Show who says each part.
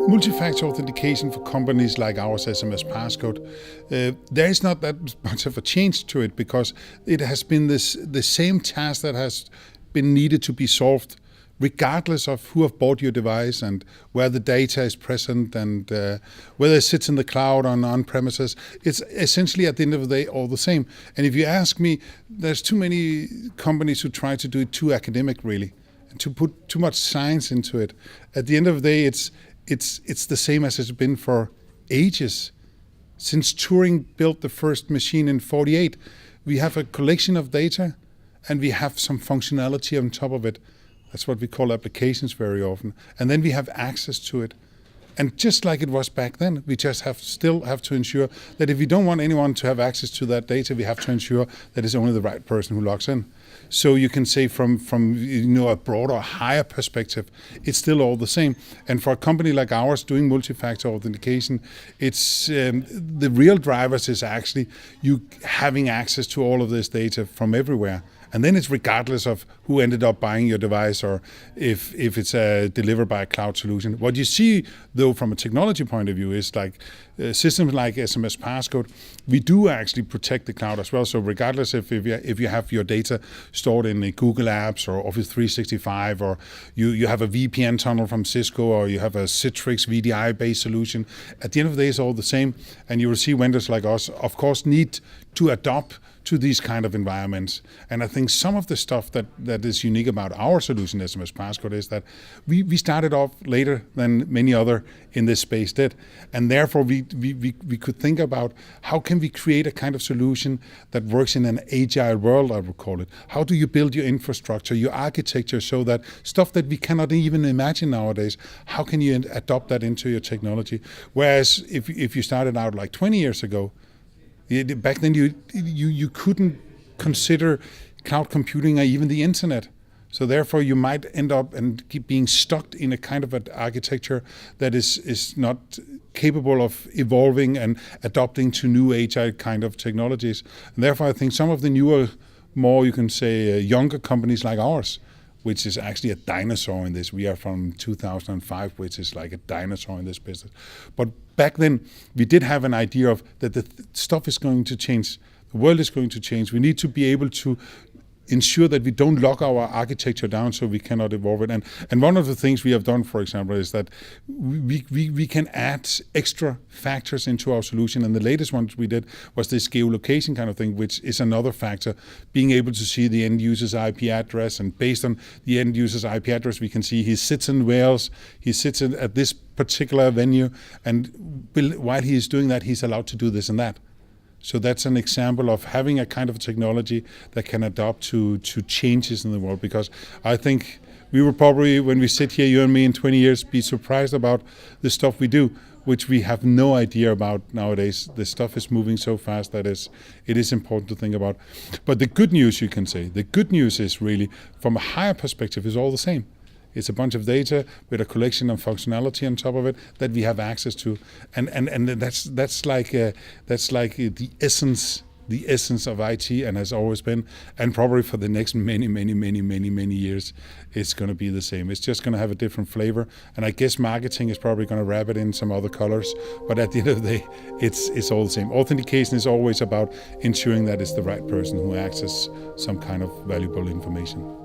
Speaker 1: Multi-factor authentication for companies like ours, SMS Passcode, there is not that much of a change to it because it has been the same task that has been needed to be solved regardless of who have bought your device and where the data is present and whether it sits in the cloud or on premises. It's essentially at the end of the day all the same. And if you ask me, there's too many companies who try to do it too academic really, and to put too much science into it. At the end of the day, it's the same as it's been for ages. Since Turing built the first machine in 1948, we have a collection of data and we have some functionality on top of it. That's what we call applications very often. And then we have access to it. And just like it was back then, we just still have to ensure that if we don't want anyone to have access to that data, we have to ensure that it's only the right person who logs in. So you can say from a broader, higher perspective, it's still all the same. And for a company like ours doing multi-factor authentication, it's the real drivers is actually you having access to all of this data from everywhere. And then it's regardless of who ended up buying your device or if it's delivered by a cloud solution. What you see, though, from a technology point of view is like systems like SMS Passcode, we do actually protect the cloud as well. So regardless if you have your data stored in Google Apps or Office 365 or you have a VPN tunnel from Cisco or you have a Citrix VDI-based solution, at the end of the day, it's all the same. And you will see vendors like us, of course, need to adopt to these kind of environments. And I think some of the stuff that is unique about our solution, SMS Passcode, is that we started off later than many other in this space did. And therefore we could think about how can we create a kind of solution that works in an agile world, I would call it. How do you build your infrastructure, your architecture, so that stuff that we cannot even imagine nowadays, how can you adopt that into your technology? Whereas if you started out like 20 years ago, back then you couldn't consider cloud computing or even the internet. So therefore you might end up and keep being stuck in a kind of an architecture that is not capable of evolving and adopting to new agile kind of technologies. And therefore I think some of the newer, more you can say younger companies like ours, which is actually a dinosaur in this. We are from 2005, which is like a dinosaur in this business. But back then, we did have an idea of that the stuff is going to change. The world is going to change. We need to be able to ensure that we don't lock our architecture down so we cannot evolve it. And one of the things we have done, for example, is that we can add extra factors into our solution. And the latest one we did was this geolocation kind of thing, which is another factor, being able to see the end user's IP address. And based on the end user's IP address, we can see he sits in Wales, he sits at this particular venue, and while he is doing that, he's allowed to do this and that. So that's an example of having a kind of technology that can adapt to changes in the world. Because I think we will probably, when we sit here, you and me, in 20 years, be surprised about the stuff we do, which we have no idea about nowadays. The stuff is moving so fast that it is important to think about. But the good news, you can say, the good news is really, from a higher perspective, is all the same. It's a bunch of data with a collection of functionality on top of it that we have access to, and that's like the essence of IT, and has always been, and probably for the next many years, it's going to be the same. It's just going to have a different flavor, and I guess marketing is probably going to wrap it in some other colors. But at the end of the day, it's all the same. Authentication is always about ensuring that it's the right person who accesses some kind of valuable information.